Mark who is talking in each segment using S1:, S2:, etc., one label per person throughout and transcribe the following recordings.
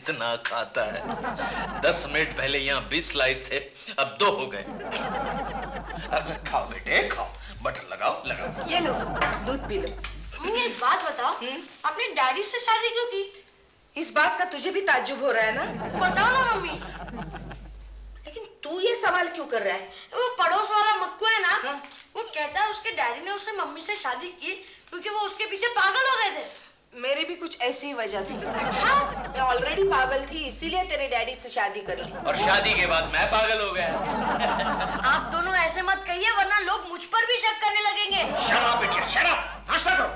S1: कितना खाता है। 10 मिनट पहले यहाँ 20 स्लाइस थे, अब 2 हो गए। अब खाओ बेटे खाओ, बटर लगाओ लगाओ।
S2: ये लो दूध पी लो।
S3: मम्मी एक बात बताओ, आपने डैडी से शादी क्यों की?
S2: इस बात का तुझे भी ताज्जुब हो रहा है ना?
S3: बताओ ना मम्मी।
S2: लेकिन तू ये सवाल क्यों कर रहा है?
S3: वो पड़ोस वाला मक्कू है ना, वो कहता है उसके डैडी ने उससे मम्मी से शादी की क्योंकि वो उसके पीछे पागल हो गए थे।
S2: मेरी भी कुछ ऐसी ही वजह थी।
S3: अच्छा?
S2: मैं ऑलरेडी पागल थी, इसीलिए तेरे डैडी से शादी कर ली।
S1: और शादी के बाद मैं पागल हो गया।
S3: आप दोनों ऐसे मत कहिए वरना लोग मुझ पर भी शक करने लगेंगे।
S1: शट अप बेटिया, शट अप। नाश्ता करो।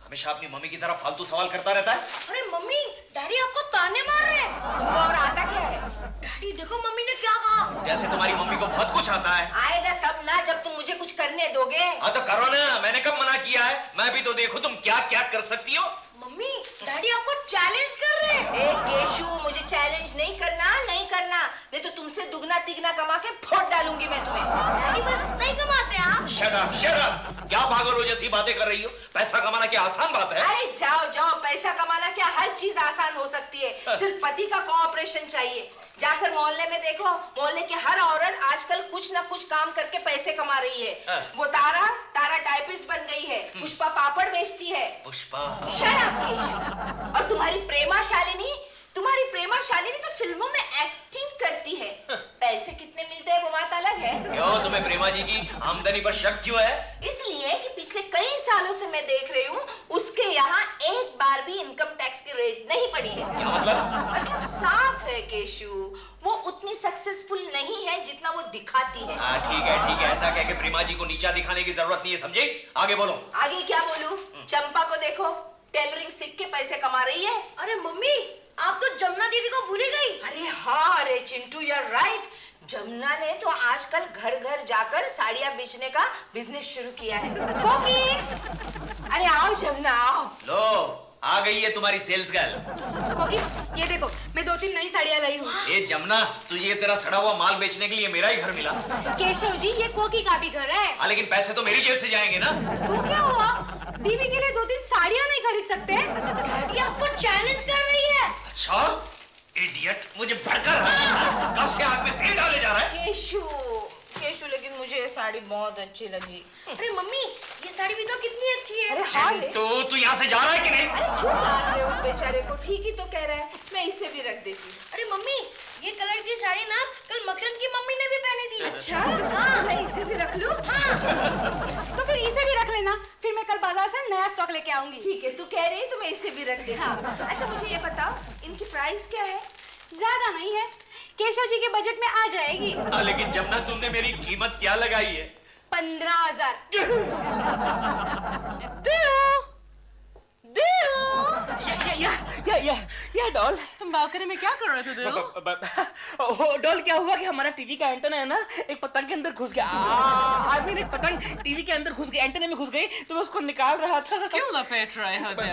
S1: हमेशा अपनी मम्मी की तरह फालतू सवाल करता रहता है।
S3: अरे मम्मी, डैडी आपको ताने मार रहे हैं।
S2: तुमको और आता क्या है?
S3: डैडी देखो मम्मी ने क्या कहा।
S1: जैसे तुम्हारी मम्मी को बहुत कुछ आता है।
S2: आएगा तब ना जब तुम मुझे कुछ करने दोगे।
S1: हाँ तो करो ना, मैंने कब मना किया है? मैं भी तो देखो तुम क्या क्या कर सकती हो।
S3: मम्मी, डैडी आपको चैलेंज कर रहे हैं।
S2: ए केशु, मुझे चैलेंज नहीं करना, नहीं करना, नहीं तो तुमसे दुगना तिगना कमा के फोड़ डालूंगी मैं तुम्हें।
S3: डैडी बस नहीं कमाते आप।
S1: Shut up, shut up. क्या पागलों जैसी बातें कर रही हो? पैसा कमाना क्या आसान बात है?
S2: अरे जाओ जाओ, पैसा कमाना क्या हर चीज आसान हो सकती है, सिर्फ पति का कोऑपरेशन चाहिए। जाकर मोहल्ले में देखो, मोहल्ले की हर औरत आजकल कुछ ना कुछ काम करके पैसे कमा रही है। वो तारा टाइपिस्ट बन गई है, पुष्पा पापड़ बेचती है।
S1: पुष्पा?
S2: Shut up Keshu. और तुम्हारी प्रेमा शालिनी तो फिल्मों में एक्टिंग करती है। पैसे कितने मिलते हैं वो बात अलग है।
S1: क्यों, तुम्हें प्रेमा जी की आमदनी पर शक क्यों है?
S2: इसलिए कि पिछले कई सालों से मैं देख रही हूँ उसके यहाँ एक बार भी इनकम टैक्स की रेट नहीं पड़ी है।
S1: क्या मतलब?
S2: मतलब साफ है केशु, वो उतनी सक्सेसफुल नहीं है जितना वो दिखाती है।
S1: हाँ ठीक है, ऐसा कह के प्रेमा जी को नीचा दिखाने की जरूरत नहीं है, समझे? आगे बोलो।
S2: आगे क्या बोलूं? चंपा को देखो, टेलरिंग सीख के पैसे कमा रही है।
S3: अरे मम्मी, आप तो जमुना दीदी को भूल ही गई।
S2: अरे हाँ, अरे Chintu you are right. Jamuna ने तो आजकल घर घर जाकर साड़ियाँ बेचने का बिजनेस शुरू किया है। कोकी, अरे आओ जमुना आओ।
S1: लो, आ गई है तुम्हारी सेल्स गर्ल।
S4: कोकी, ये देखो मैं 2-3 नई साड़ियाँ लाई हूँ।
S1: ए जमुना, तुझे ये तेरा सड़ा हुआ माल बेचने के लिए मेरा ही घर मिला।
S4: केशव जी, ये कोकी का भी घर है।
S1: हाँ लेकिन पैसे तो मेरी जेब से जाएंगे ना।
S4: तो क्या हुआ? बीवी के लिए 2-3 साड़ियाँ नहीं खरीद सकते?
S3: डैडी आपको चैलेंज कर रही है।
S1: अच्छा, इडियट, मुझे भड़का रहा है। कब से आग में तेल डाले जा रहा है?
S2: केशु, लेकिन मुझे ये साड़ी बहुत अच्छी लगी।
S3: अरे मम्मी, ये साड़ी भी तो कितनी अच्छी है।
S2: अरे हाँ रे।
S1: तो तू यहाँ से जा रहा है कि नहीं?
S2: अरे क्यों डांट रहे हो उस बेचारे को? ठीक ही तो कह रहा है, मैं इसे भी रख देती हूँ।
S3: अरे मम्मी, ये कलर की साड़ी ना कल मकरंद की मम्मी ने भी पहनी थी।
S2: अच्छा, हाँ, मैं इसे भी रख लूं?
S3: हाँ।
S4: तो फिर इसे भी रख लेना, फिर मैं कल बाजार से नया स्टॉक लेके आऊंगी।
S2: ठीक है, तू कह रही है तो मैं इसे भी रख देती हूँ। अच्छा मुझे ये बताओ, इनकी प्राइस क्या है?
S4: ज्यादा नहीं है, केशव जी के बजट में आ जाएगी।
S1: हाँ लेकिन जमुना, तुमने मेरी कीमत क्या लगाई है?
S4: 15,000।
S5: या डॉल,
S6: तुम बालकनी में क्या कर रहे थे दिल?
S5: डॉल क्या हुआ कि हमारा टीवी का एंटेना है ना, एक पतंग के अंदर घुस गया। आई मीन एक पतंग टीवी के अंदर घुस गई, एंटेना में घुस गई, तो मैं उसको निकाल रहा था।
S6: क्यों लपेट रहे हो दिल?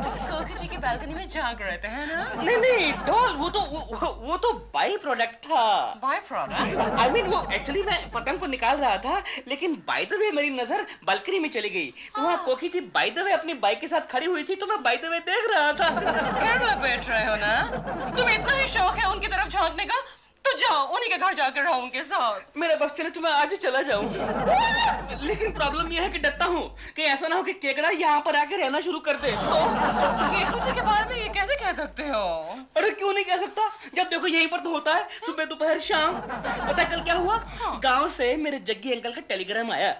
S6: तुम कोकी जी की बालकनी में जाग रहे थे, है ना?
S5: नहीं डॉल, वो तो बाई प्रोडक्ट था।
S6: By product?
S5: आई मीन वो एक्चुअली मैं पतंग को निकाल रहा था, लेकिन बाय द वे मेरी नजर बालकनी में चली गई, तो वहाँ कोकी जी बाय द वे अपनी बाइक के साथ खड़ी हुई थी, तो मैं बाय द वे देख रहा था।
S6: फिर लपेट रहे हो ना? तुम्हें इतना ही शौक है उनकी तरफ झांकने का, तो जाओ उन्हीं के घर जाकर रहो उनके साथ।
S5: मेरा बस चले तो मैं आज ही चला जाऊं। लेकिन प्रॉब्लम यह है कि डरता हूँ कि ऐसा ना हो कि केकड़ा यहाँ पर आके रहना शुरू कर दे।
S6: केकू जी के बारे में ये कैसे कह सकते हो?
S5: अरे क्यों नहीं कह सकता, जब देखो यहीं पर तो होता है, सुबह दोपहर शाम। पता कल क्या हुआ? गांव से मेरे जग्गी अंकल का टेलीग्राम आया,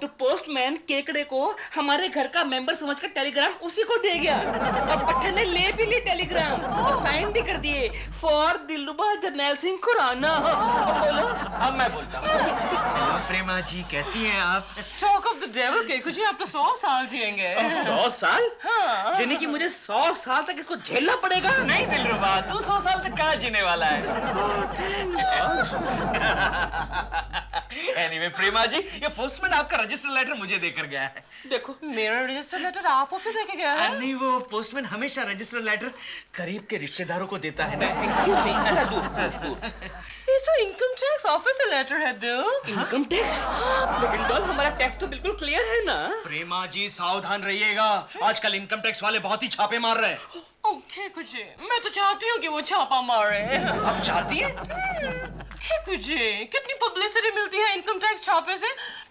S5: तो पोस्टमैन केकड़े को हमारे घर का मेंबर समझकर टेलीग्राम उसी को दे गया, और पट्टे ने ले भी ली टेलीग्राम और साइन भी कर दिए, फॉर दिलरुबा जरनैल सिंह खुराना। बोलो।
S1: अब मैं बोलता हूँ। हेलो प्रेमा जी, कैसी हैं आप?
S6: Talk of the devil, Keku ji आप तो 100 साल जिएंगे।
S5: 100 साल?
S6: हाँ।
S5: यानी कि मुझे 100 साल तक इसको झेलना पड़ेगा?
S1: नहीं दिलरुबा, तू 100 साल तक कहाँ जीने वाला है? एनीवे प्रेमा जी, ये पोस्टमैन आपका रजिस्टर लेटर मुझे देकर गया है।
S5: देखो
S6: मेरा रजिस्टर लेटर आपको क्यों देके गया है?
S1: नहीं, वो पोस्टमैन हमेशा रजिस्टर लेटर करीब के रिश्तेदारों को देता है ना।
S5: एक्सक्यूज मी,
S6: ये तो इनकम टैक्स ऑफिसर लेटर है दिल।
S5: Income tax? लेकिन डॉल, हमारा टैक्स तो बिल्कुल क्लियर है ना।
S1: प्रेमा जी सावधान रहिएगा, आजकल इनकम टैक्स वाले बहुत ही छापे मार रहे हैं।
S6: ओके कुछ मैं तो चाहती हूँ कि वो छापा मारे।
S1: आप चाहती हैं?
S6: कुछ कितनी पब्लिसिटी मिलती है इनकम टैक्स छापे से।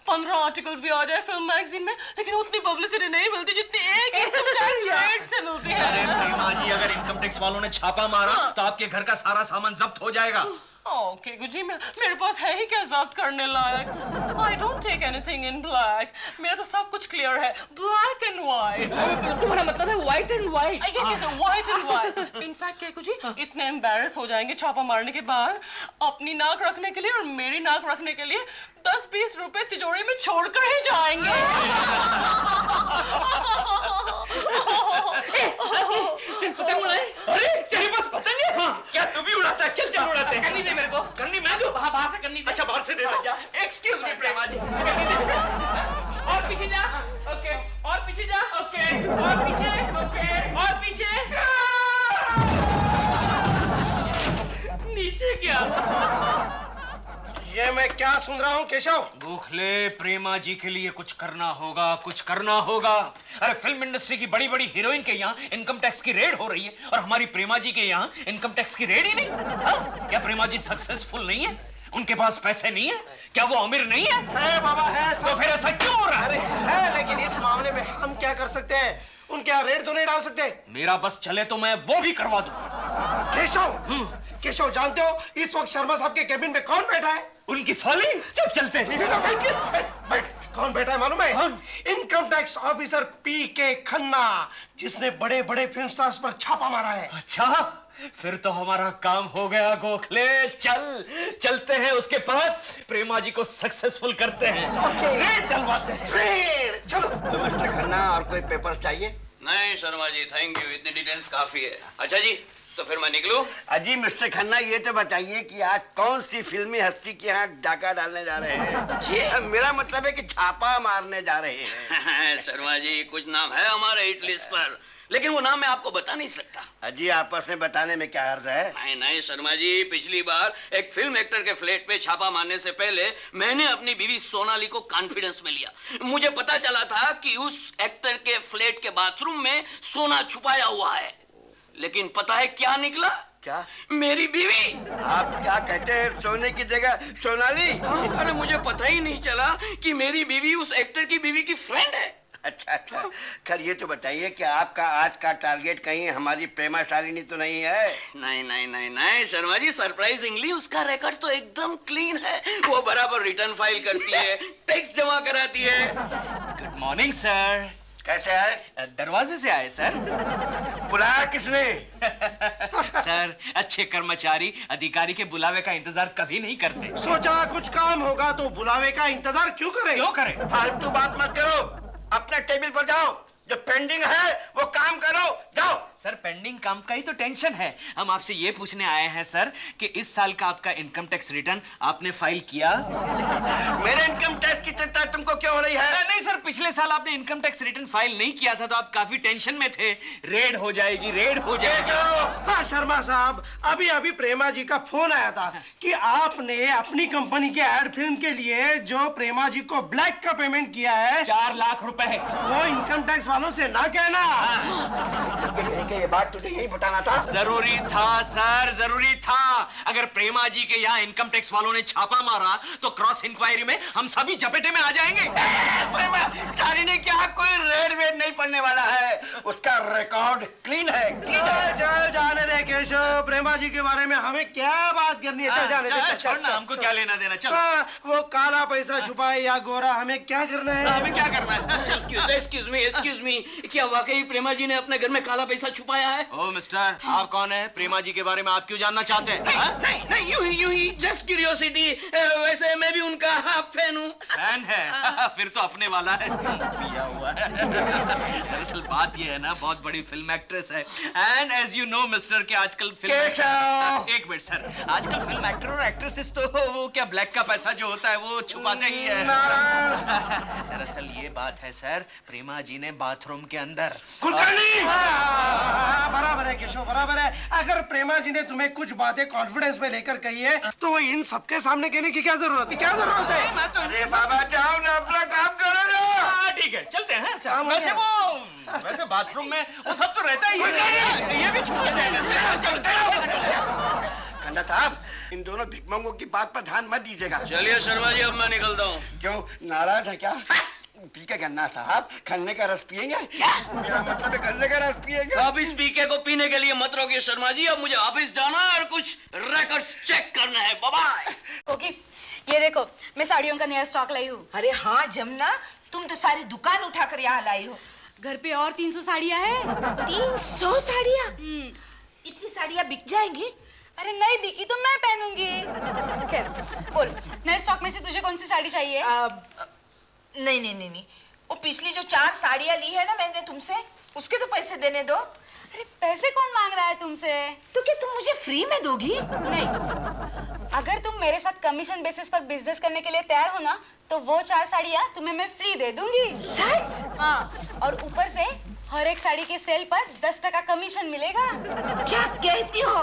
S6: 15 आर्टिकल्स भी आ जाए फिल्म मैगजीन में, लेकिन उतनी पब्लिसिटी नहीं मिलती जितनी एक इनकम टैक्स रेड से मिलती है।
S1: अरे प्रेमा जी, अगर इनकम टैक्स वालों ने छापा मारा तो आपके घर का सारा सामान जब्त हो जाएगा।
S6: ओके गुजी, मेरे पास है ही क्या जब्त करने लायक। I don't take anything in black. मेरा तो सब कुछ क्लियर है, ब्लैक एंड व्हाइट।
S5: तुम्हारा मतलब है white and white?
S6: Yes white and white. In fact क्या गुजी, इतने एम्बैरेस हो जाएंगे छापा मारने के बाद, अपनी नाक रखने के लिए और मेरी नाक रखने के लिए 10-20 रुपए तिजोरी में छोड़कर ही जाएंगे।
S5: पतंग उड़ाए?
S1: अरे तेरे पास पतंग है? हाँ। क्या तू भी उड़ाता है? चल चल उड़ाते हैं।
S5: करनी दे मेरे को।
S1: करनी मैं दूं?
S5: हाँ, बाहर से करनी दे।
S1: अच्छा, बाहर से दे दो। एक्सक्यूज मी प्रेमा जी।
S5: करनी दे। और पीछे जा। ओके। और पीछे जा। ओके। और पीछे। ओके। और पीछे। नीचे क्या?
S7: ये मैं क्या सुन रहा हूँ केशव?
S1: गोखले, प्रेमा जी के लिए कुछ करना होगा, कुछ करना होगा। अरे फिल्म इंडस्ट्री की बड़ी बड़ी हीरोइन के यहाँ इनकम टैक्स की रेड हो रही है और हमारी प्रेमा जी के यहाँ इनकम टैक्स की रेड ही नहीं। हाँ? क्या प्रेमा जी सक्सेसफुल नहीं है? उनके पास पैसे नहीं है? क्या वो अमीर नहीं है?
S7: है बाबा है।
S1: तो फिर ऐसा क्यों हो रहा है?
S7: अरे है, लेकिन इस मामले में हम क्या कर सकते हैं? उनके यहाँ रेड तो नहीं डाल सकते।
S1: मेरा बस चले तो मैं वो भी करवा दूं।
S7: केशव, केशव जानते हो इस वक्त शर्मा साहब के केबिन में कौन बैठा है?
S1: उनकी साली। चल चलते हैं।
S7: बैठ। कौन बैठा है मालूम है? इनकम टैक्स ऑफिसर पीके खन्ना, जिसने बड़े बड़े फिल्म स्टार्स पर छापा मारा है।
S1: अच्छा, फिर तो हमारा काम हो गया गोखले। चलते हैं उसके पास, प्रेमा जी को सक्सेसफुल करते हैं। रेड डलवाते हैं।
S7: रेड, चलो।
S8: तो मिस्टर खन्ना, और कोई पेपर चाहिए?
S9: नहीं शर्मा जी, थैंक यू, इतनी डिटेल्स काफी है। अच्छा जी, तो फिर मैं निकलूं?
S8: अजी मिस्टर खन्ना, ये तो बताइए कि आज कौन सी फिल्मी हस्ती के यहाँ डाका डालने जा रहे हैं? जी, मेरा मतलब है कि छापा मारने जा रहे हैं।
S9: शर्मा जी, कुछ नाम है हमारे हिट लिस्ट पर, लेकिन वो नाम मैं आपको बता नहीं सकता।
S8: अजी आपस में बताने में क्या अर्ज है?
S9: नहीं शर्मा जी, पिछली बार एक फिल्म एक्टर के फ्लैट पे छापा मारने से पहले मैंने अपनी बीवी सोनाली को कॉन्फिडेंस में लिया। मुझे पता चला था कि उस एक्टर के फ्लैट के बाथरूम में सोना छुपाया हुआ है, लेकिन पता है क्या निकला?
S8: क्या?
S9: मेरी बीवी।
S8: आप क्या कहते हैं, सोने की जगह सोनाली?
S9: अरे मुझे पता ही नहीं चला कि मेरी बीवी उस एक्टर की बीवी की फ्रेंड है।
S8: अच्छा, खैर ये तो बताइए कि आपका आज का टारगेट कहीं हमारी प्रेमा शालिनी तो नहीं है?
S9: नहीं शर्मा जी, सरप्राइजिंगली उसका रिकॉर्ड तो एकदम क्लीन है। वो बराबर रिटर्न फाइल करती है, टैक्स जमा कराती है।
S1: Good morning sir.
S8: कैसे है?
S1: दरवाजे से आए सर।
S8: बुलाया किसने?
S1: सर, अच्छे कर्मचारी अधिकारी के बुलावे का इंतजार कभी नहीं करते।
S7: सोचा कुछ काम होगा तो बुलावे का इंतजार क्यों करें?
S1: क्यों करें?
S8: फालतू बात मत करो, अपने टेबल पर जाओ, जो पेंडिंग है वो काम करो, जाओ।
S1: सर, पेंडिंग काम का ही तो टेंशन है। हम आपसे ये पूछने आए हैं सर कि इस साल का आपका इनकम टैक्स रिटर्न आपने फाइल किया?
S8: मेरे इनकम टैक्स की चिंता तुमको क्यों हो रही है?
S1: नहीं सर, पिछले साल आपने इनकम टैक्स रिटर्न फाइल नहीं किया था तो आप काफी टेंशन में थे। रेड हो जाएगी, रेड हो जाएगी।
S7: हाँ शर्मा साहब, अभी अभी प्रेमा जी का फोन आया था कि आपने अपनी कंपनी के एड फिल्म के लिए जो प्रेमा जी को ब्लैक का पेमेंट किया है
S1: 4 लाख रुपए,
S7: वो इनकम टैक्स वालों से ना कहना।
S8: ये बात तुझे यही बताना था?
S1: जरूरी था सर, जरूरी था। अगर प्रेमा जी के यहाँ इनकम टैक्स वालों ने छापा मारा तो क्रॉस इंक्वायरी में हम सभी चपेटे में आ जाएंगे।
S8: प्रेमा शालिनी क्या कोई रेड वेड नहीं पड़ने वाला है, उसका रिकॉर्ड क्लीन है।
S7: चल जाने दे केशव, प्रेमा जी के बारे में हमें क्या बात करनी है? चल जाने दे,
S1: छोड़ ना, हमको क्या लेना देना। चलो।
S7: वो काला पैसा छुपाए या गोरा, हमें क्या करना है?
S1: हमें क्या करना है?
S9: एक्सक्यूज मी, क्या वाकई प्रेमा जी ने अपने घर में काला पैसा छुपाया है?
S1: ओ मिस्टर, आप कौन है? प्रेमा जी के बारे में आप क्यों जानना चाहते हैं?
S9: नहीं, यूं ही जस्ट क्यूरियोसिटी। वैसे मैं भी उनका फैन हूँ।
S1: फैन है? फिर तो अपने वाला है, पिया हुआ है। दरअसल बात ये है ना, बहुत बड़ी फिल्म एक्ट्रेस है। And as you know mister कि आजकल फिल्म, एक मिनट सर, आजकल फिल्म एक्टर और एक्ट्रेसेस तो वो क्या ब्लैक का पैसा जो होता है वो छुपाते ही है। दरअसल ये बात है सर, प्रेमा जी ने बाथरूम के अंदर
S7: बराबर है केशव, बराबर है। अगर प्रेमा जी ने तुम्हें कुछ बातें कॉन्फिडेंस में लेकर कही है तो इन सबके सामने कहने की क्या जरूरत है? क्या जरूरत है?
S1: मैं तो
S8: अरे बाबा जाओ ना, अपना काम करो ना।
S1: ठीक है, चलते हैं। वैसे वो वैसे बाथरूम में वो सब तो रहता ही है, ये भी छूट जाएगा।
S8: खन्ना साहब, इन दोनों भिकमंगों की बात पर ध्यान मत दीजिएगा।
S9: चलिए शर्मा जी, अब मैं निकलता हूँ।
S8: क्यों, नाराज है क्या? पी के गन्ना साहब, खन्ने का रस पिएंगे? क्या? मेरा मतलब है खन्ने का रस पिएंगे।
S9: अब इस पीके को पीने के लिए मत रोकिए शर्मा जी, अब मुझे ऑफिस जाना है और कुछ रिकॉर्ड्स चेक करना है। Bye bye.
S4: कोकी, ये देखो मैं साड़ियों का नया स्टॉक लाई हूँ।
S2: अरे हाँ जमुना, तुम तो सारी दुकान उठाकर यहाँ लाई हो।
S4: घर पे और 300 साड़ियाँ हैं।
S2: 300 साड़ियाँ? इतनी साड़ियाँ बिक जाएंगी?
S4: अरे नहीं बिकी तो मैं पहनूंगी। खैर बोल, नए स्टॉक में से तुझे कौन सी साड़ी चाहिए?
S2: नहीं, वो पिछली जो 4 साड़ियाँ ली है ना मैंने तुमसे, उसके तो पैसे देने दो।
S4: अरे पैसे कौन मांग रहा है तुमसे?
S2: तो क्या तुम मुझे फ्री में दोगी?
S4: नहीं, अगर तुम मेरे साथ कमीशन बेसिस पर बिजनेस करने के लिए तैयार हो ना, तो वो 4 साड़ियाँ तुम्हें मैं फ्री दे दूंगी।
S2: सच?
S4: हाँ, और ऊपर से हर एक साड़ी के सेल पर 10% कमीशन मिलेगा।
S2: क्या कहती हो?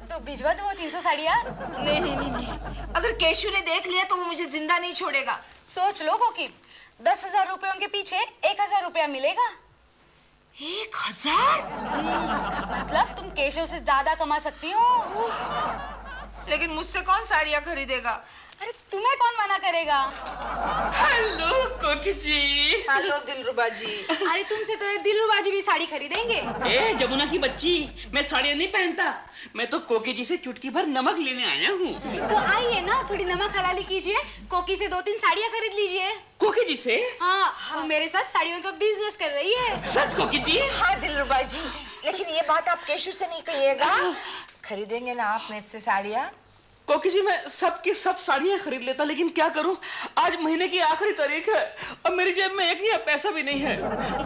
S4: तो भिजवा दो वो 300 साड़ियाँ।
S2: नहीं, अगर केशु ने देख लिया तो वो मुझे जिंदा नहीं छोड़ेगा।
S4: सोच लो कोकी, 10,000 रुपयों के पीछे 1,000 रुपया मिलेगा।
S2: 1,000?
S4: मतलब तुम केशव से ज्यादा कमा सकती हो।
S2: लेकिन मुझसे कौन साड़ियाँ खरीदेगा?
S4: अरे तुम्हें कौन मना करेगा?
S5: हेलो कोकी जी।
S2: हेलो दिलरुबा जी।
S4: अरे तुमसे तो ये दिलरुबा जी भी साड़ी खरीदेंगे।
S5: ए जमुना की बच्ची, मैं साड़ियाँ नहीं पहनता, मैं तो कोकी जी से चुटकी भर नमक लेने आया हूँ।
S4: तो आइए ना, थोड़ी नमक हलाली कीजिए, कोकी से 2-3 साड़ियाँ खरीद लीजिए।
S5: कोकी जी से?
S4: हाँ, वो मेरे साथ साड़ियों का बिजनेस कर रही है।
S5: सच कोकी जी?
S2: हाँ दिलरुबा जी, लेकिन ये बात आप केशु से नहीं कहिएगा। खरीदेंगे ना आप मेरे से साड़ियाँ?
S5: कोकी जी, मैं सबकी सब साड़ियाँ खरीद लेता, लेकिन क्या करूं, आज महीने की आखिरी तारीख है और मेरी जेब में एक नया पैसा भी नहीं है।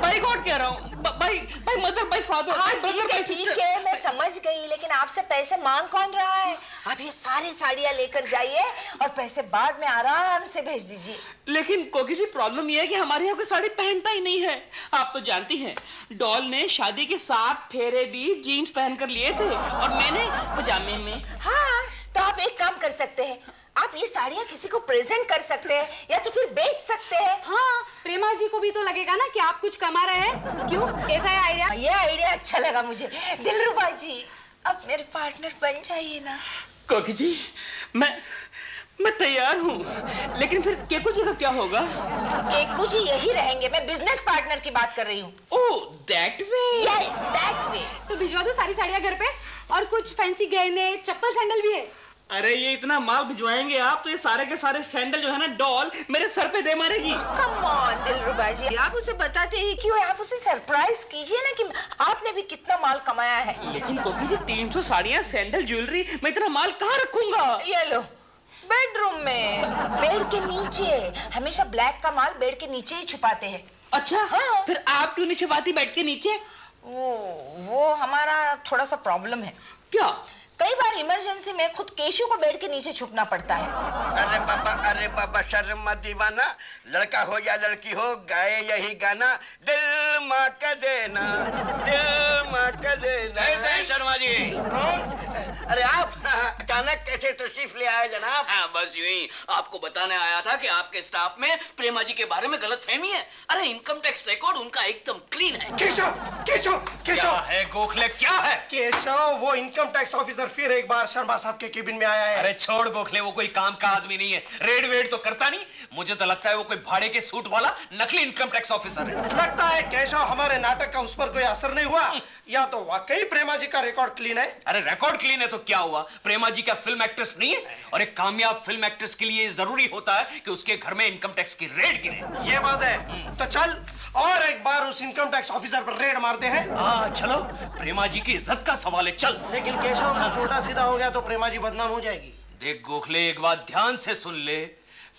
S5: बाई गॉड कह रहा हूँ, बाई मदर, बाई फादर,
S2: हाँ,
S5: बाई ब्रदर, बाई
S2: ठीक
S5: सिस्टर।
S2: है, मैं समझ गई, लेकिन आपसे पैसे मांग कौन रहा है? आप ये सारी साड़ियाँ लेकर जाइए और पैसे बाद में आराम से भेज दीजिए।
S5: लेकिन कोकी जी, प्रॉब्लम ये है कि हमारे यहाँ कोई साड़ी पहनता ही नहीं है। आप तो जानती हैं, डॉल ने शादी के 7 फेरे भी जीन्स पहनकर लिए थे और मैंने पजामे में।
S2: हाँ, तो आप एक काम कर सकते हैं, आप ये साड़ियाँ किसी को प्रेजेंट कर सकते हैं या तो फिर बेच सकते हैं।
S4: हाँ, प्रेमा जी को भी तो लगेगा ना कि आप कुछ कमा रहे हैं। क्यों, कैसा है आइडिया?
S2: ये आइडिया अच्छा लगा मुझे। दिलरुबा जी, अब मेरे पार्टनर बन जाइए ना।
S5: कोकी जी, मैं तैयार हूँ, लेकिन फिर केकू जी का क्या होगा?
S2: केकू जी यही रहेंगे, मैं बिजनेस पार्टनर की बात कर रही हूँ।
S5: Oh, that way.
S2: Yes, that way.
S4: तो भिजवा दो सारी साड़ियाँ घर पे, और कुछ फैंसी गहने, चप्पल सैंडल भी है।
S5: अरे ये इतना माल भिजवाएंगे आप तो ये सारे के सारे सैंडल जो है ना, डॉल मेरे सर पे दे मारेगी।
S2: कम ऑन दिलरुबा जी, आप उसे बताते ही क्यों? आप उसे सरप्राइज कीजिए ना कि आपने भी कितना माल कमाया है।
S5: लेकिन कोकी जी, 300 साड़ियाँ, सैंडल, ज्वेलरी, मैं इतना माल कहाँ रखूंगा?
S2: ये लो, बेडरूम में, बेड के नीचे। हमेशा ब्लैक का माल बेड के नीचे ही छुपाते हैं।
S5: अच्छा,
S2: हाँ।
S5: फिर आप क्यों नहीं छुपाती बेड के नीचे?
S2: वो हमारा थोड़ा सा प्रॉब्लम है।
S5: क्या?
S2: कई बार इमरजेंसी में खुद केशु को बेड के नीचे छुपना पड़ता है।
S8: अरे बाबा शर्म मत दीवाना, लड़का हो या लड़की हो, गाए यही गाना, दिल माँ का देना, दिल माँ का देना।
S9: कैसे शर्मा जी?
S8: अरे आप अचानक कैसे तशरीफ ले आए जनाब?
S9: हाँ, बस यूं ही आपको बताने आया था कि आपके स्टाफ में प्रेमा जी के बारे में गलतफहमी है। अरे इनकम टैक्स रिकॉर्ड उनका एकदम क्लीन है।
S7: केशव
S1: क्या है गोखले, क्या है?
S7: केशव, वो इनकम टैक्स ऑफिसर फिर एक बार शर्मा साहब के केबिन में आया है।
S1: अरे छोड़ गोखले, वो कोई काम का आदमी नहीं है, रेड वेड तो करता नहीं। मुझे तो लगता है वो कोई भाड़े के सूट वाला नकली इनकम टैक्स ऑफिसर है।
S7: लगता है केशव, हमारे नाटक का उस पर कोई असर नहीं हुआ, या तो वाकई प्रेमा जी का रिकॉर्ड क्लीन है।
S1: अरे रिकॉर्ड क्लीन है तो क्या हुआ, प्रेमा जी क्या फिल्म एक्ट्रेस नहीं है? और एक कामयाब फिल्म एक्ट्रेस के लिए जरूरी होता है कि उसके घर में इनकम टैक्स की रेड गिरे।
S7: ये बात है, तो चल और एक बार उस इनकम टैक्स ऑफिसर पर रेड मारते हैं।
S1: हाँ चलो, प्रेमा जी की इज्जत का सवाल है, चल।
S7: लेकिन केशव, कुछ उल्टा सीधा हो गया तो प्रेमा जी बदनाम हो जाएगी।
S1: देख गोखले, एक बात ध्यान से सुन ले,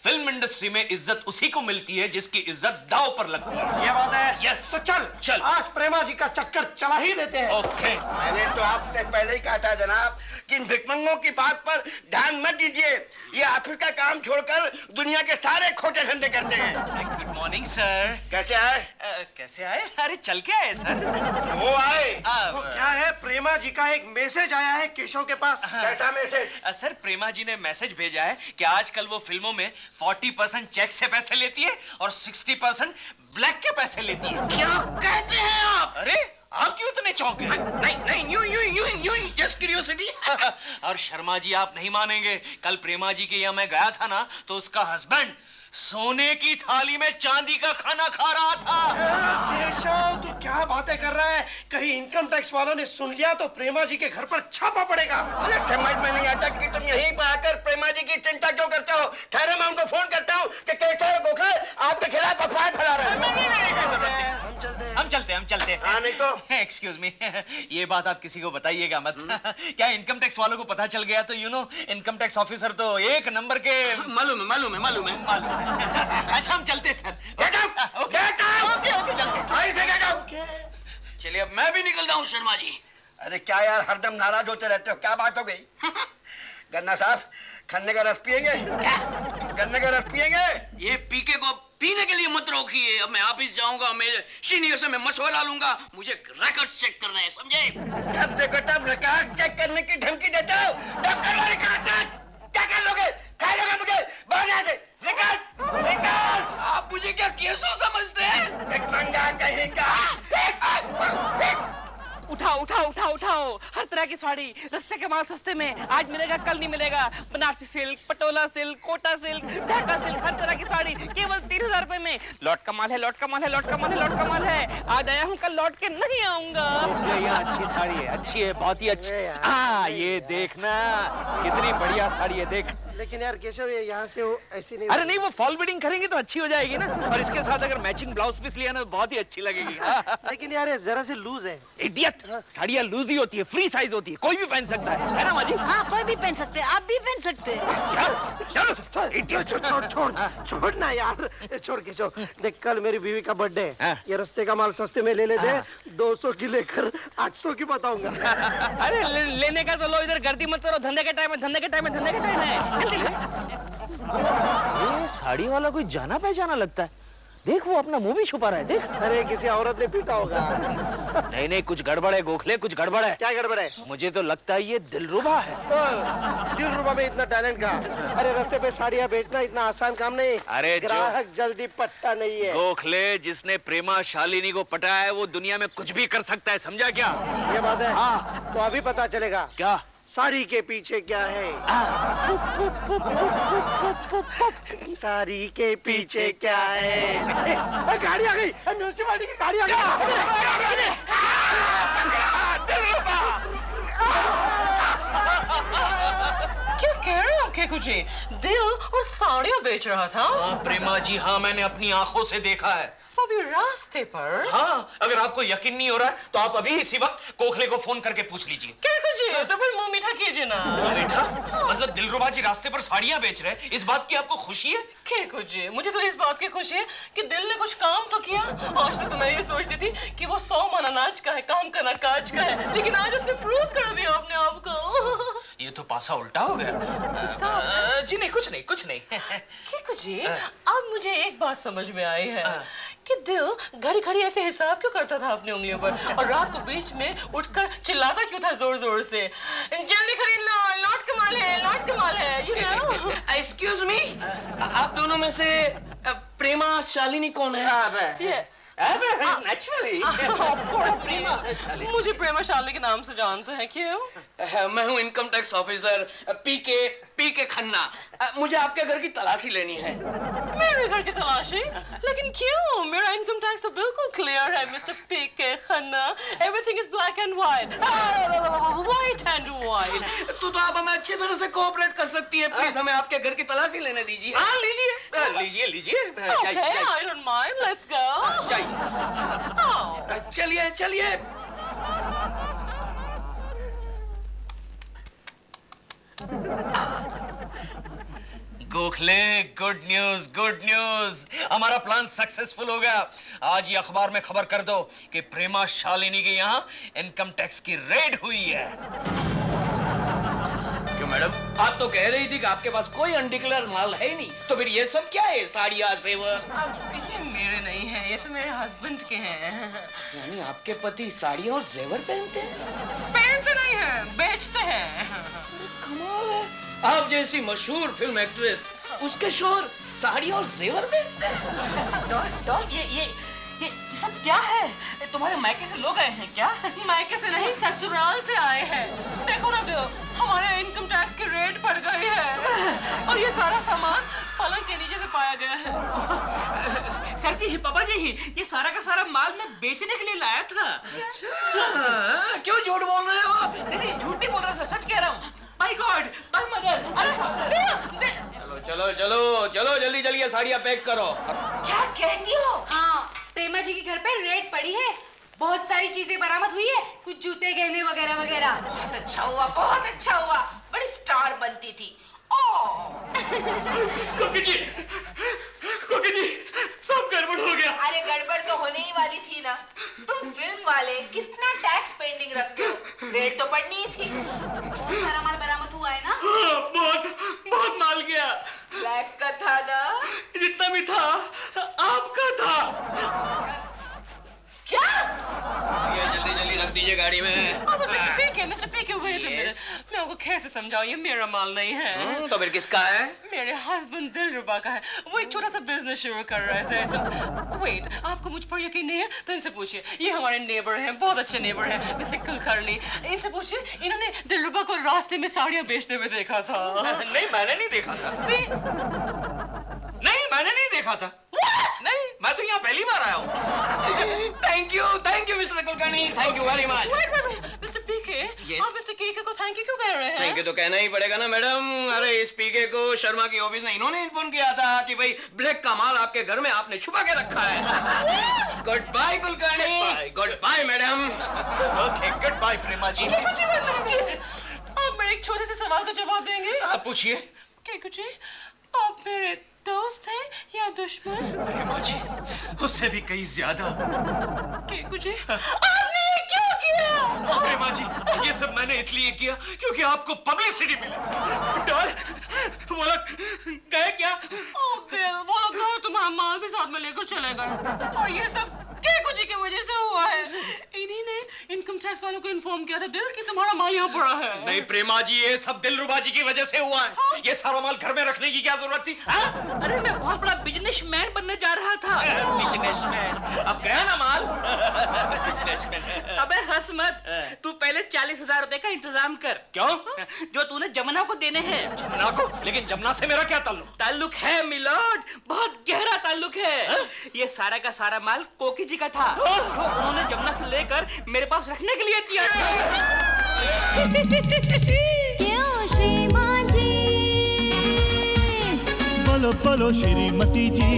S1: फिल्म इंडस्ट्री में इज्जत उसी को मिलती है जिसकी इज्जत दांव पर लगती है।
S7: ये बात है।
S1: यस।
S7: तो चल आज प्रेमा जी का चक्कर चला ही देते हैं।
S1: ओके।
S8: मैंने तो आपसे पहले ही कहा था जनाब कि इन भिकमंगों की बात पर ध्यान मत दीजिए। ये ऑफिस का काम छोड़कर दुनिया के सारे खोटे धंधे करते हैं।
S1: Good morning sir.
S8: कैसे आए?
S1: कैसे आए? अरे चल के आए सर।
S8: वो आए।
S7: वो क्या है, प्रेमा जी का एक मैसेज आया है केशव के पास।
S8: कैसा मैसेज?
S1: सर प्रेमा जी ने मैसेज भेजा है कि आजकल वो फिल्मों में 40% चेक से पैसे लेती है और 60% ब्लैक के पैसे लेती है।
S9: क्या कहते हैं आप?
S1: अरे आप क्यों इतने चौंके?
S9: नहीं नहीं, यूं जस्ट क्यूरियोसिटी।
S1: और शर्मा जी आप नहीं मानेंगे, कल प्रेमा जी के यहाँ मैं गया था ना, तो उसका हस्बैंड सोने की थाली में चांदी का खाना खा रहा था।
S7: केशव तू क्या बातें कर रहा है? कहीं इनकम टैक्स वालों ने सुन लिया तो प्रेमा जी के घर पर छापा पड़ेगा।
S8: अरे समझ में नहीं आता कि तुम यहीं पर आकर प्रेमा जी की चिंता क्यों करते हो? ठहरो, मैं उनको फोन करता हूँ कि केशव गोखले आपके खिलाफ अफवाह फैला रहे हैं।
S1: हम चलते।
S8: हाँ नहीं तो?
S1: एक्सक्यूज मी, ये बात आप किसी को बताइएगा मत। क्या इनकम टैक्स वालों को पता चल गया तो इनकम टैक्स ऑफिसर तो एक नंबर के।
S9: मालूम है।
S1: अच्छा हम चलते सर।
S8: ओके चलते।
S9: चलिए अब मैं भी निकलता हूँ शर्मा जी।
S8: अरे क्या यार हरदम नाराज होते रहते हो, क्या बात हो गई? गन्ना साहब खन्ने का रस पियेंगे? क्या गन्ने का रस पियेंगे?
S9: ये पीके को पीने के लिए मत रोकिए। अब मैं ऑफिस जाऊंगा, मैं सीनियर से मैं मशवरा लूंगा, मुझे रिकॉर्ड्स चेक करना है, समझे?
S8: तब देखो तब रिकॉर्ड चेक करने की धमकी देते हो। डॉक्टर वाले क्या कर लोगे? खा लोगे मुझे? बाहर यहाँ से। रिकॉर्ड
S9: आप मुझे क्या केसो समझते हैं?
S8: एक मंगा कहीं का।
S5: उठाओ हर तरह की साड़ी, रास्ते के माल सस्ते में, आज मिलेगा कल नहीं मिलेगा। Banarasi silk, Patola silk, Kota silk, Dhaka silk, हर तरह की साड़ी केवल 3000 रुपए में। लौट कमाल है। आज आया हूँ, कल लौट के नहीं आऊंगा।
S1: ये अच्छी साड़ी है, अच्छी है, बहुत ही अच्छी। हाँ ये देखना कितनी बढ़िया साड़ी है, देख।
S7: लेकिन यार केशव ये यहाँ से वो ऐसी नहीं।
S1: अरे नहीं, वो फॉल बीडिंग करेंगे तो अच्छी हो जाएगी ना, और इसके साथ अगर मैचिंग ब्लाउज पीस लिया ना तो बहुत ही अच्छी लगेगी।
S7: लेकिन यार ये जरा से लूज है।
S1: इडियट, साड़ियाँ लूज ही होती है, फ्री साइज होती है, कोई भी पहन सकता है ना माजी?
S3: हाँ कोई भी पहन सकते हैं, आप भी पहन सकते हैं।
S7: छोड़ ना यार, छोड़ केशव। देख कल मेरी बीवी का बर्थडे है,
S1: हाँ।
S7: ये रास्ते का माल सस्ते में ले लेते, 200 की लेकर 800 की बताऊंगा।
S5: अरे लेने का तो लो, इधर गर्दी मत करो, धंधे के टाइम है।
S1: ये साड़ी वाला कोई जाना पहचाना लगता है, देख वो अपना मुंह भी छुपा रहा है, देख।
S7: अरे किसी औरत ने पीटा होगा।
S1: नहीं कुछ गड़बड़ है गोखले, कुछ गड़बड़ है।
S7: क्या गड़बड़ है?
S1: मुझे तो लगता है ये दिलरुबा है।
S7: दिलरुबा में इतना टैलेंट का? अरे रास्ते पे साड़ियाँ बेचना इतना आसान काम नहीं।
S1: अरे
S7: ग्राहक जल्दी पटता नहीं है।
S1: गोखले, जिसने प्रेमा शालिनी को पटाया है वो दुनिया में कुछ भी कर सकता है, समझा क्या?
S7: ये बात है।
S1: हाँ।
S7: तो अभी पता चलेगा
S1: क्या
S7: साड़ी के पीछे क्या है। साड़ी के पीछे क्या है? गाड़ी आ गई, म्यूनिसिपालिटी की गाड़ी आ गई।
S6: क्या कह रहे हैं आपके कुछ? दिल और साड़ियाँ बेच रहा था?
S1: प्रेमा जी, हाँ मैंने अपनी आंखों से देखा है।
S6: अभी रास्ते पर?
S1: हाँ, अगर आपको यकीन नहीं हो रहा है तो आप अभी इसी वक्त गोखले को फोन करके पूछ लीजिए।
S6: क्या कुछ? तो फिर मुंह मीठा कीजिए ना।
S1: मीठा? मतलब दिलरुबा जी रास्ते पर साड़ियाँ बेच रहे हैं, इस बात की आपको खुशी है?
S6: क्या कुछ? मुझे तो इस बात की खुशी है कि दिल ने कुछ काम तो किया। आज तक तो मैं ये सोचती थी कि वो 100 मन अनाज का है, काम का ना काज का है, लेकिन आज उसने प्रूव कर दिया अपने आप को।
S1: ये तो पासा उल्टा हो गया। जी नहीं, कुछ नहीं।
S6: क्या कुछ? अब मुझे एक बात समझ में आई है कि दिल घड़ी ऐसे हिसाब क्यों करता था अपनी उंगलियों पर, और रात को बीच में उठकर चिल्लाता क्यों था जोर से, जल्दी खरीद लो, लौट कमाल है, you know?
S9: एक्सक्यूज मी, आप दोनों में से प्रेमा शालिनी कौन है?
S1: नेचुरली।
S6: Of course, प्रेमा। मुझे प्रेमा शालिनी के नाम से जानते हैं, क्यों?
S9: मैं हूँ इनकम टैक्स ऑफिसर पीके खन्ना। मुझे आपके घर की तलाशी लेनी है।
S6: मेरे घर की तलाशी? लेकिन क्यों? मेरा इनकम टैक्स तो बिल्कुल क्लियर है mister PK Khanna. Everything is black and white, white and white।
S9: तो आप हमें अच्छी तरह से कोऑपरेट कर सकती है, प्लीज हमें आपके घर की तलाशी लेने दीजिए।
S1: हाँ लीजिए।
S6: Okay, I don't mind. Let's go।
S9: चलिए।
S1: गोखले, गुड न्यूज, हमारा प्लान सक्सेसफुल हो गया। आज ही अखबार में खबर कर दो कि प्रेमा शालिनी के यहाँ इनकम टैक्स की रेड हुई है।
S9: क्यों मैडम, आप तो कह रही थी कि आपके पास कोई अनडिक्लेयर्ड माल है ही नहीं, तो फिर ये सब क्या है? साड़ियाँ, जेवर?
S6: ये मेरे नहीं है, ये तो मेरे हस्बैंड के हैं।
S9: यानी आपके पति साड़ियाँ और जेवर पहनते हैं?
S6: पहनते नहीं है, बेचते हैं।
S9: कमाल है, आप जैसी मशहूर फिल्म एक्ट्रेस, उसके शोहर साड़ी और जेवर बेचते हैं।
S5: डॉल, ये ये सब क्या है? तुम्हारे मायके से लोग आए हैं क्या?
S6: मायके से नहीं, ससुराल से आए हैं। देखो ना दिल, हमारे इनकम टैक्स की रेट बढ़ गई है और ये सारा सामान पलंग के नीचे से पाया गया है।
S5: सर जी, पापा जी, ये सारा का सारा माल मैं बेचने के लिए लाया था।
S9: क्यों झूठ बोल रहे हो आप?
S5: नहीं, झूठ नहीं बोल रहा सर, सच कह रहा हूँ। My God, my mother.
S9: चलो चलो चलो चलो, जल्दी जल्दी ये साड़ियाँ पैक करो।
S2: क्या कहती हो?
S4: हाँ, प्रेमा जी के घर पे रेड पड़ी है, बहुत सारी चीजें बरामद हुई है, कुछ जूते गहने वगैरह वगैरह।
S2: बहुत अच्छा हुआ, बहुत अच्छा हुआ, बड़ी स्टार बनती थी।
S5: कोकी जी, सब गड़बड़ हो गया।
S2: अरे गड़बड़ तो होने ही वाली थी ना। तुम फिल्म वाले कितना टैक्स पेंडिंग रखते हो, रेट तो पड़नी ही थी।
S4: बहुत सारा माल बरामद हुआ है ना?
S5: बहुत माल गया।
S2: ब्लैक का था ना?
S5: जितना भी था आपका था।
S2: क्या?
S9: ये जल्दी जल्दी रख दीजिए गाड़ी में।
S6: Mister PK, wait a minute. मैं आपको कैसे समझाऊं, ये मेरा माल नहीं है।
S9: तो फिर किसका है?
S6: मेरे हस्बैंड दिलरुबा का है। वो एक छोटा सा बिजनेस शुरू कर रहे थे। वेट, आपको मुझ पर यकीन नहीं है तो इनसे पूछिए। ये हमारे नेबर हैं, बहुत अच्छे नेबर हैं, मिस्टर कुलकर्णी। इनसे पूछिए, इन्होंने दिलरुबा को रास्ते में साड़ियाँ बेचते हुए देखा था।
S1: नहीं, मैंने नहीं देखा था। नहीं, मैंने नहीं देखा था। नहीं, मैं तो यहाँ पहली बार आया हूँ।
S9: Thank you mister Kulkarni, thank you very much.
S6: Mister PK,
S9: Yes.
S6: आप मिस्टर केके को थैंक यू क्यों कह रहे हैं?
S9: थैंक यू तो कहना ही पड़ेगा ना मैडम। अरे इस पीके को शर्मा की ऑफिस ने इन्होंने इन्फॉर्म किया था कि भाई ब्लैक का माल आपके घर में आपने छुपा के रखा है। Goodbye Kulkarni, goodbye madam.
S1: Okay, goodbye Prema ji.
S6: आप मेरे एक छोटे से सवाल का जवाब देंगे?
S1: आप पूछिए।
S6: केकू जी, आप मेरे दोस्त हैं या दुश्मन?
S1: प्रेमा जी, उससे भी कहीं ज्यादा।
S6: केकू जी, आपने ये क्यों किया?
S1: प्रेमा जी, ये सब मैंने इसलिए किया क्योंकि आपको पब्लिसिटी मिले।
S5: डॉल, वो लोग गए क्या?
S6: ओ दिल, वो लोग घर तुम्हारा माल भी साथ में लेकर चले गए और ये सब केकू जी की वजह से हुआ है। इन्हीं ने इनकम टैक्स वालों को इन्फॉर्म किया था दिल कि तुम्हारा माल यहाँ पड़ा है।
S1: नहीं प्रेमा जी, ये सब दिलरुबा जी की वजह से हुआ है। ये सारा माल घर में रखने की क्या जरूरत थी? हाँ?
S5: अरे मैं बहुत बड़ा बिजनेसमैन बनने जा रहा था।
S1: बिजनेसमैन, अब गया ना माल। बिजनेसमैन।
S5: अबे हंस मत, तू पहले 40,000 रुपए का इंतजाम कर।
S1: क्यों?
S5: जो तूने जमुना को देने हैं।
S1: जमुना को? लेकिन जमुना से मेरा क्या ताल्लुक?
S5: ताल्लुक है मिलोड, बहुत गहरा ताल्लुक है। ये सारा का सारा माल कोकी जी का था, जो उन्होंने जमुना से लेकर मेरे पास रखने के लिए दिया था।
S10: क्यों श्रीमान जी?
S11: बोलो बोलो श्रीमती जी।